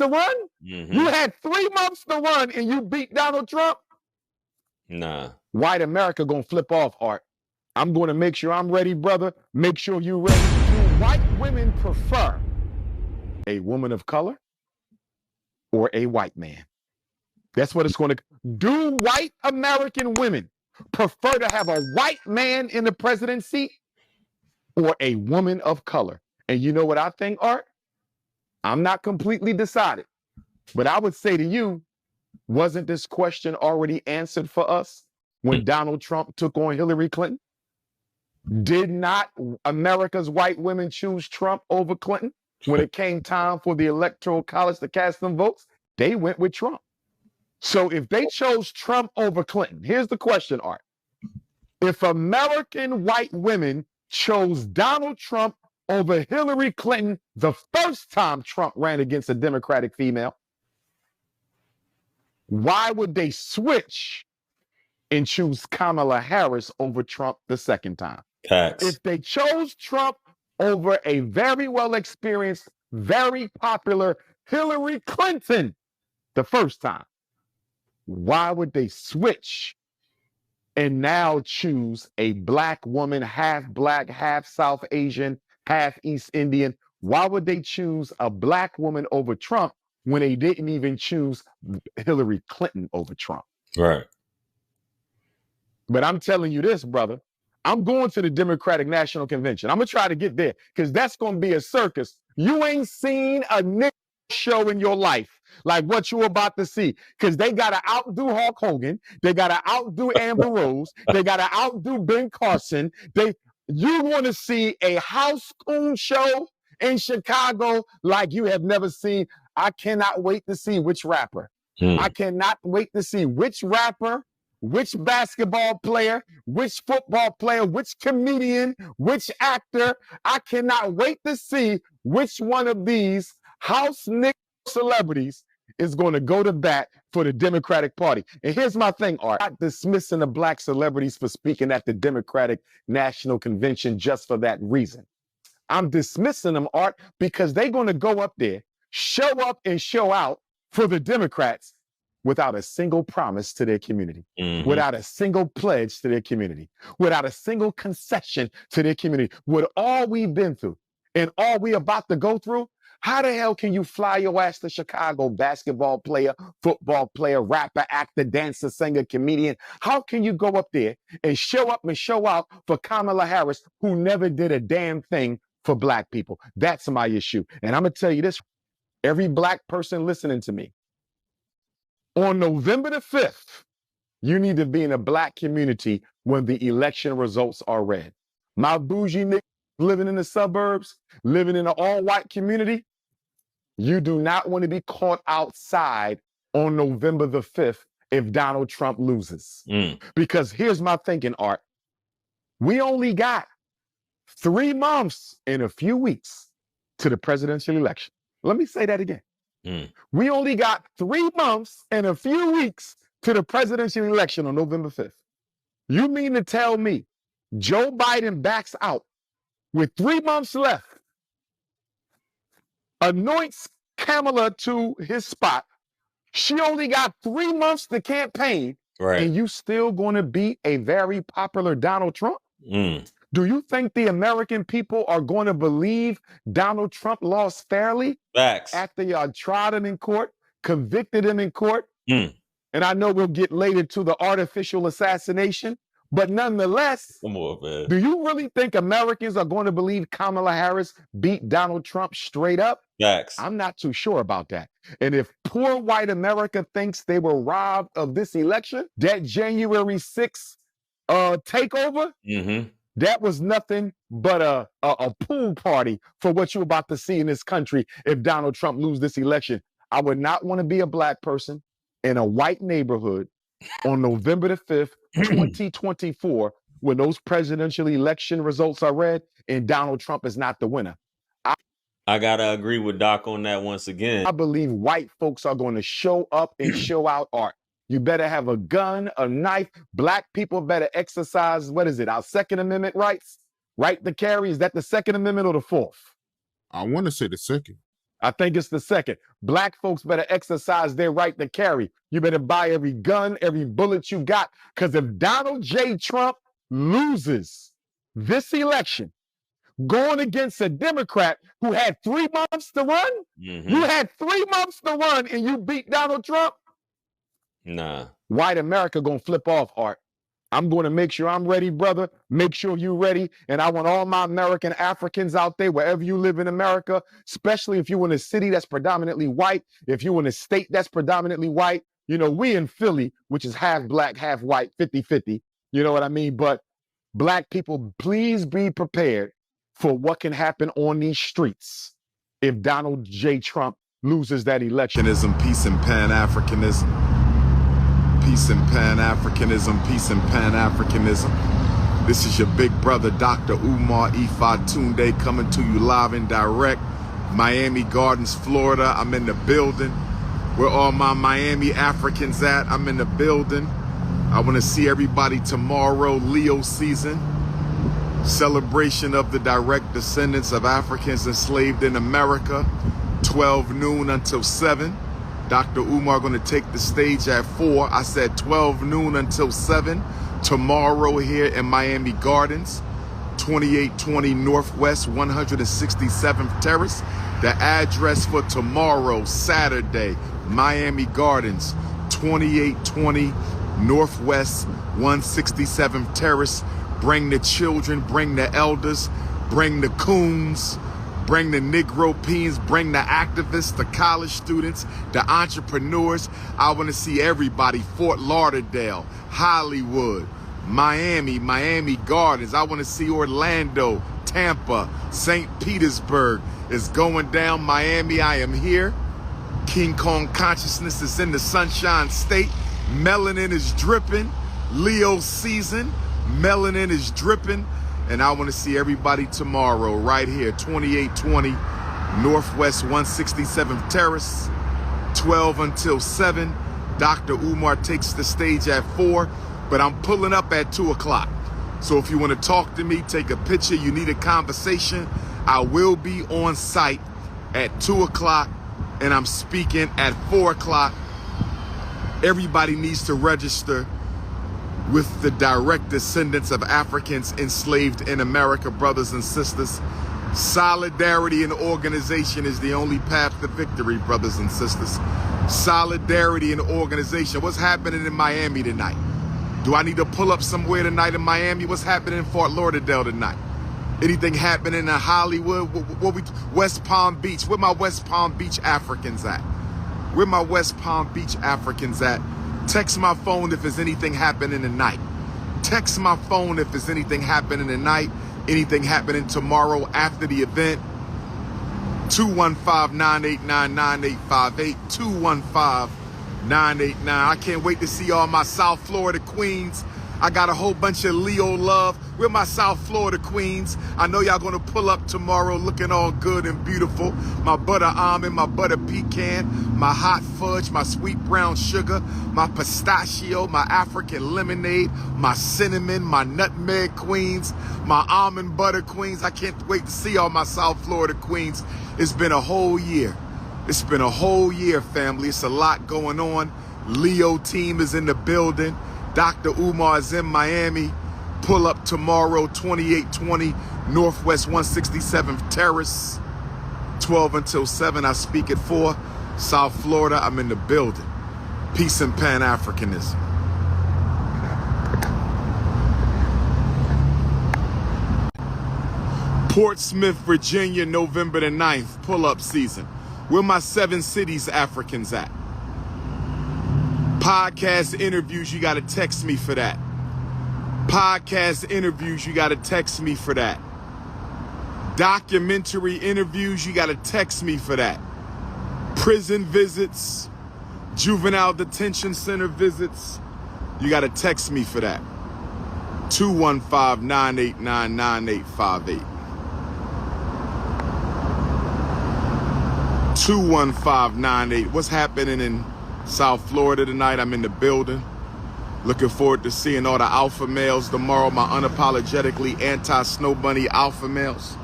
to run? Mm-hmm. You had 3 months to run and you beat Donald Trump? Nah. White America gonna flip off, Art. I'm gonna make sure I'm ready, brother. Make sure you ready. Do white women prefer a woman of color or a white man? That's what it's gonna do. White American women prefer to have a white man in the presidency or a woman of color? And you know what I think, Art? I'm not completely decided, but I would say to you, wasn't this question already answered for us when Donald Trump took on Hillary Clinton? Did not America's white women choose Trump over Clinton? When it came time for the Electoral College to cast them votes, they went with Trump. So if they chose Trump over Clinton, here's the question, Art. If American white women chose Donald Trump over Hillary Clinton the first time Trump ran against a Democratic female, why would they switch and choose Kamala Harris over Trump the second time? Facts. If they chose Trump over a very well experienced, very popular Hillary Clinton the first time, why would they switch and now choose a black woman, half black, half South Asian, half East Indian? Why would they choose a black woman over Trump when they didn't even choose Hillary Clinton over Trump? Right. But I'm telling you this, brother. I'm going to the Democratic National Convention. I'm going to try to get there because that's going to be a circus. You ain't seen a nigga show in your life like what you're about to see, because they got to outdo Hulk Hogan. They got to outdo Amber Rose. They got to outdo Ben Carson. You want to see a house coon show in Chicago like you have never seen. I cannot wait to see which rapper. I cannot wait to see which rapper, which basketball player, which football player, which comedian, which actor. I cannot wait to see which one of these house nick celebrities is going to go to bat for the Democratic Party. And here's my thing, Art. I'm not dismissing the black celebrities for speaking at the Democratic National Convention just for that reason. I'm dismissing them, Art, because they're going to go up there, show up and show out for the Democrats without a single promise to their community, without a single pledge to their community, without a single concession to their community. With all we've been through and all we about to go through, how the hell can you fly your ass to Chicago, basketball player, football player, rapper, actor, dancer, singer, comedian? How can you go up there and show up and show out for Kamala Harris, who never did a damn thing for black people? That's my issue. And I'm going to tell you this, every black person listening to me, on November the 5th, you need to be in a black community when the election results are read. My bougie niggas living in the suburbs, living in an all-white community, you do not want to be caught outside on November the 5th if Donald Trump loses. Because here's my thinking, Art. We only got 3 months and a few weeks to the presidential election. Let me say that again. We only got 3 months and a few weeks to the presidential election on November 5th. You mean to tell me Joe Biden backs out with 3 months left, anoints Kamala to his spot? She only got 3 months to campaign, right, and you still going to beat a very popular Donald Trump? Do you think the American people are going to believe Donald Trump lost fairly? Facts. After y'all tried him in court, convicted him in court? And I know we'll get later to the artificial assassination, but nonetheless, come on, man. Do you really think Americans are going to believe Kamala Harris beat Donald Trump straight up? Facts. I'm not too sure about that. And if poor white America thinks they were robbed of this election, that January 6th takeover, that was nothing but a pool party for what you're about to see in this country if Donald Trump loses this election. I would not want to be a black person in a white neighborhood on November the 5th, 2024, when those presidential election results are read and Donald Trump is not the winner. I got to agree with Doc on that once again. I believe white folks are going to show up and show out, Art. You better have a gun, a knife. Black people better exercise, what is it, our Second Amendment rights? Right to carry, is that the Second Amendment or the Fourth? I want to say the second. I think it's the second. Black folks better exercise their right to carry. You better buy every gun, every bullet you got. Because if Donald J. Trump loses this election, going against a Democrat who had 3 months to run, you had 3 months to run and you beat Donald Trump? Nah. White America gonna flip off, Art. I'm going to make sure I'm ready, brother. Make sure you're ready. And I want all my American Africans out there, wherever you live in America, especially if you're in a city that's predominantly white, if you're in a state that's predominantly white. You know, we in Philly, which is half black, half white, 50-50. You know what I mean? But black people, please be prepared for what can happen on these streets if Donald J. Trump loses that election. Peace and Pan-Africanism. Peace and Pan-Africanism, peace and Pan-Africanism. This is your big brother, Dr. Umar Tunde, coming to you live and direct. Miami Gardens, Florida. I'm in the building. Where all my Miami Africans at? I'm in the building. I want to see everybody tomorrow, Leo season. Celebration of the direct descendants of Africans enslaved in America, 12 noon until 7. Dr. Umar going to take the stage at 4. I said 12 noon until 7 tomorrow here in Miami Gardens, 2820 Northwest 167th Terrace. The address for tomorrow, Saturday, Miami Gardens, 2820 Northwest 167th Terrace. Bring the children, bring the elders, bring the coons, bring the Negro peons, bring the activists, the college students, the entrepreneurs. I want to see everybody. Fort Lauderdale, Hollywood, Miami, Miami Gardens. I want to see Orlando, Tampa, St. Petersburg. It's going down. Miami, I am here. King Kong consciousness is in the Sunshine State. Melanin is dripping. Leo season. Melanin is dripping. And I want to see everybody tomorrow right here, 2820 Northwest 167th Terrace, 12 until 7. Dr. Umar takes the stage at 4, but I'm pulling up at 2 o'clock. So if you want to talk to me, take a picture, you need a conversation, I will be on site at 2 o'clock, and I'm speaking at 4 o'clock. Everybody needs to register with the direct descendants of Africans enslaved in America, brothers and sisters. Solidarity and organization is the only path to victory, brothers and sisters. Solidarity and organization. What's happening in Miami tonight? Do I need to pull up somewhere tonight in Miami? What's happening in Fort Lauderdale tonight? Anything happening in Hollywood? West Palm Beach? Where my West Palm Beach Africans at? Where my West Palm Beach Africans at? Text my phone if there's anything happening tonight. Text my phone if there's anything happening tonight, anything happening tomorrow after the event. 215-989-9858, 215-989. I can't wait to see all my South Florida queens. I got a whole bunch of Leo love. We're my South Florida queens. I know y'all gonna pull up tomorrow looking all good and beautiful. My butter almond, my butter pecan, my hot fudge, my sweet brown sugar, my pistachio, my African lemonade, my cinnamon, my nutmeg queens, my almond butter queens. I can't wait to see all my South Florida queens. It's been a whole year. It's been a whole year, family. It's a lot going on. Leo team is in the building. Dr. Umar is in Miami. Pull up tomorrow, 2820 Northwest 167th Terrace, 12 until 7. I speak at 4. South Florida, I'm in the building. Peace and Pan-Africanism. Portsmouth, Virginia, November the 9th, pull-up season. Where my 7 cities Africans at? Podcast interviews, you got to text me for that. Podcast interviews, you got to text me for that. Documentary interviews, you got to text me for that. Prison visits, juvenile detention center visits, you got to text me for that. 215-989-9858. 215-98. What's happening in South Florida tonight? I'm in the building. Looking forward to seeing all the alpha males tomorrow, my unapologetically anti-snow bunny alpha males.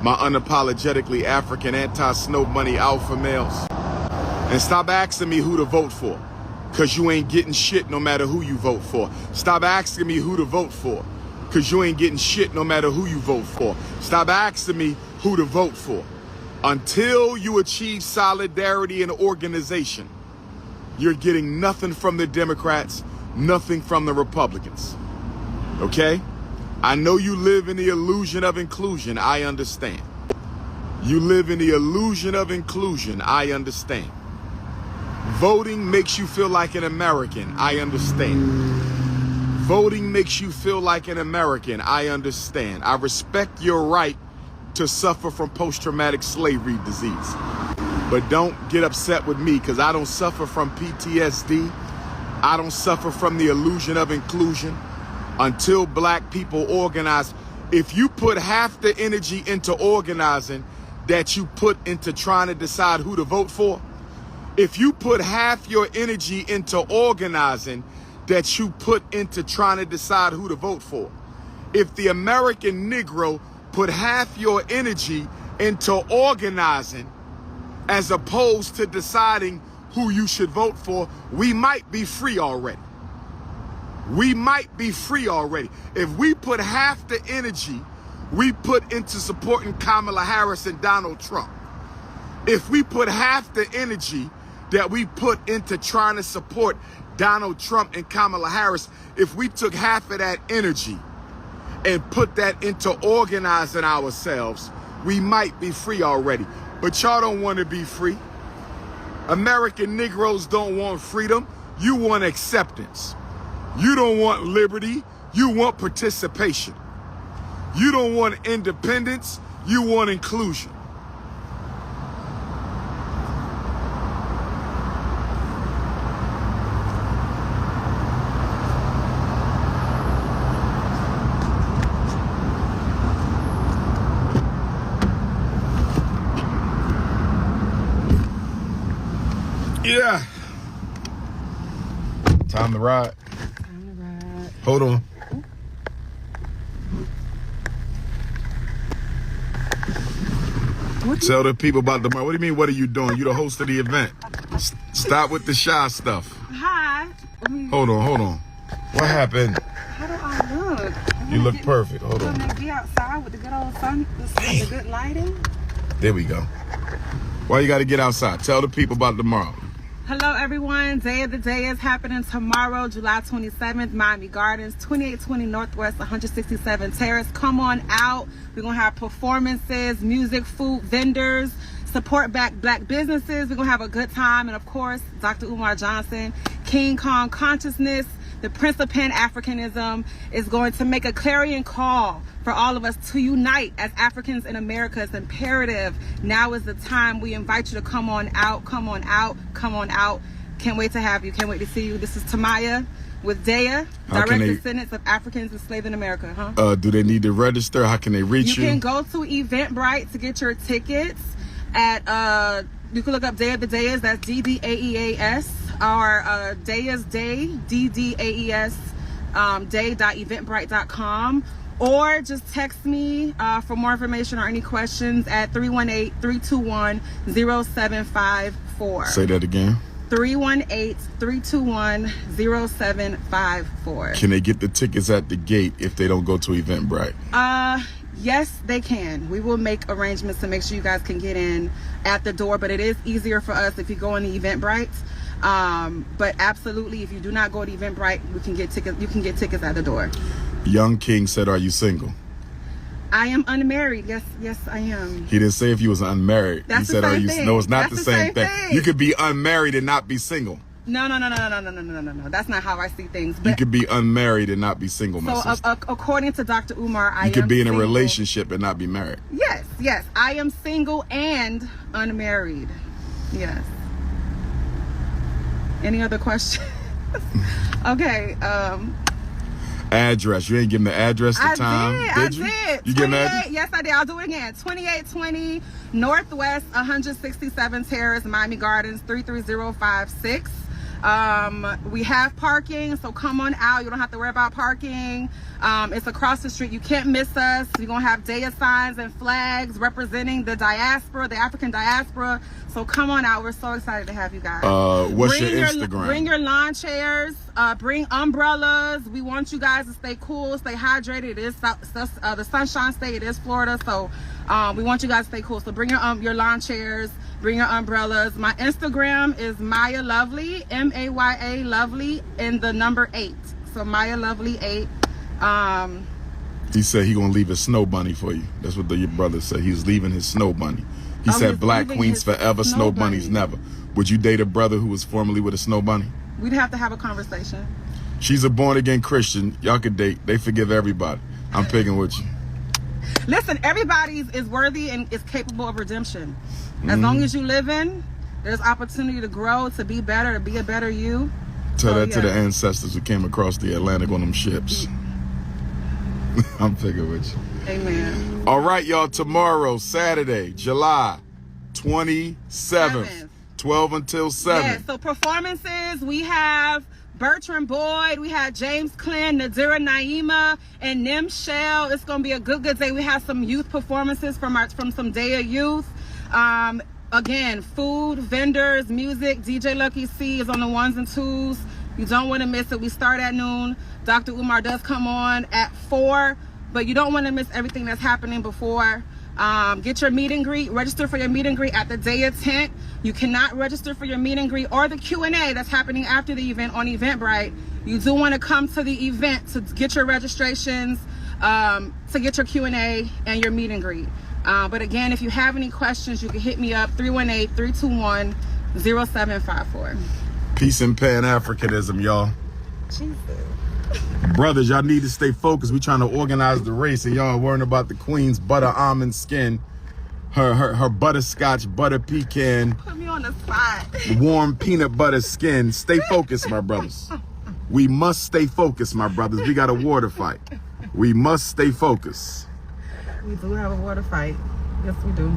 my unapologetically African anti-snow bunny alpha males. And stop asking me who to vote for, because you ain't getting shit no matter who you vote for. Stop asking me who to vote for, because you ain't getting shit no matter who you vote for. Stop asking me who to vote for. Until you achieve solidarity and organization, you're getting nothing from the Democrats, nothing from the Republicans. Okay? I know you live in the illusion of inclusion. I understand. You live in the illusion of inclusion. I understand. Voting makes you feel like an American. I understand. Voting makes you feel like an American. I understand. I respect your right to suffer from post-traumatic slavery disease. But don't get upset with me, because I don't suffer from PTSD. I don't suffer from the illusion of inclusion. Until black people organize, if you put half the energy into organizing that you put into trying to decide who to vote for, if you put half your energy into organizing that you put into trying to decide who to vote for, if the American Negro put half your energy into organizing as opposed to deciding who you should vote for, we might be free already. We might be free already. If we put half the energy we put into supporting Kamala Harris and Donald Trump, if we put half the energy that we put into trying to support Donald Trump and Kamala Harris, if we took half of that energy and put that into organizing ourselves, we might be free already. But y'all don't want to be free. American Negroes don't want freedom. You want acceptance. You don't want liberty. You want participation. You don't want independence. You want inclusion. Yeah. Time to ride. Hold on. Tell the people about the. What do you mean, what are you doing? You the host of the event. Stop with the shy stuff. Hi. Hold on. What happened? How do I look? You look perfect. Hold on. Be outside with the good old sun, the good lighting. There we go. Why you got to get outside? Tell the people about tomorrow. Hello, everyone. Day of the Day is happening tomorrow, July 27th, Miami Gardens, 2820 Northwest 167 Terrace. Come on out. We're going to have performances, music, food, vendors, support back black businesses. We're going to have a good time. And, of course, Dr. Umar Johnson, King Kong Consciousness, the Prince of Pan-Africanism, is going to make a clarion call for all of us to unite as Africans in America. It's imperative. Now is the time. We invite you to come on out, come on out, come on out. Can't wait to have you. Can't wait to see you. This is Tamaya with Dea, direct descendants of Africans enslaved in America. Do they need to register? How can they reach you? You can go to Eventbrite to get your tickets at, you can look up Day of the Days, that's DDAEAS, or Dea's Day, DDAES, day.eventbrite.com. Or just text me for more information or any questions at 318-321-0754. Say that again. 318-321-0754. Can they get the tickets at the gate if they don't go to Eventbrite? Yes, they can. We will make arrangements to make sure you guys can get in at the door, but it is easier for us if you go on the Eventbrite. But absolutely, if you do not go to Eventbrite, we can get tickets. You can get tickets at the door. Young King said, "Are you single?" I am unmarried. Yes, I am. He didn't say if you was unmarried. That's he said, the "Are same you?" thing. No, it's not That's the same thing. You could be unmarried and not be single. No. That's not how I see things. But you could be unmarried and not be single, my so, sister. according to Dr. Umar, you could be in a single. relationship and not be married. Yes. I am single and unmarried. Yes. Any other questions? Okay. Address. You ain't giving the address the time. I did. You give me Yes, I did. I'll do it again. 2820 Northwest 167 Terrace, Miami Gardens, 33056. We have parking, so come on out. You don't have to worry about parking. It's across the street. You can't miss us. We're gonna have Daya signs and flags representing the diaspora, the African diaspora. So come on out. We're so excited to have you guys. What's your Instagram? Bring your lawn chairs. Bring umbrellas. We want you guys to stay cool, stay hydrated. It is the Sunshine State. It is Florida, so we want you guys to stay cool. So bring your lawn chairs. Bring your umbrellas. My Instagram is Maya Lovely, M-A-Y-A Lovely, and the number 8. So Maya Lovely 8. He said he gonna leave a snow bunny for you. That's what your brother said. He's leaving his snow bunny. He said black queens forever, snow bunnies never. Would you date a brother who was formerly with a snow bunny? We'd have to have a conversation. She's a born again Christian. Y'all could date. They forgive everybody. I'm picking with you. Listen, everybody is worthy and is capable of redemption. As long as you live in, there's opportunity to grow, to be better, to be a better you. Tell that to the ancestors who came across the Atlantic on them ships. I'm picking with you. Amen. All right, y'all. Tomorrow, Saturday, July 27th, 12 until 7. Yeah, so performances, we have Bertrand Boyd, we have James Clem, Nadira Naima, and Nim Shell. It's going to be a good day. We have some youth performances from some Daya youth. Again, food, vendors, music. DJ Lucky C is on the 1s and 2s. You don't want to miss it. We start at noon. Dr. Umar does come on at 4, but you don't want to miss everything that's happening before. Get your meet and greet. Register for your meet and greet at the Daya tent. You cannot register for your meet and greet or the Q&A that's happening after the event on Eventbrite. You do want to come to the event to get your registrations, to get your Q&A and your meet and greet. But again, if you have any questions, you can hit me up, 318-321-0754. Peace and Pan-Africanism, y'all. Jesus. Brothers, y'all need to stay focused. We trying to organize the race, and y'all worrying about the queen's butter almond skin, her butterscotch butter pecan, Put me on the spot. warm peanut butter skin. Stay focused, my brothers. We must stay focused, my brothers. We got a war to fight. We must stay focused. We do have a war to fight. Yes, we do.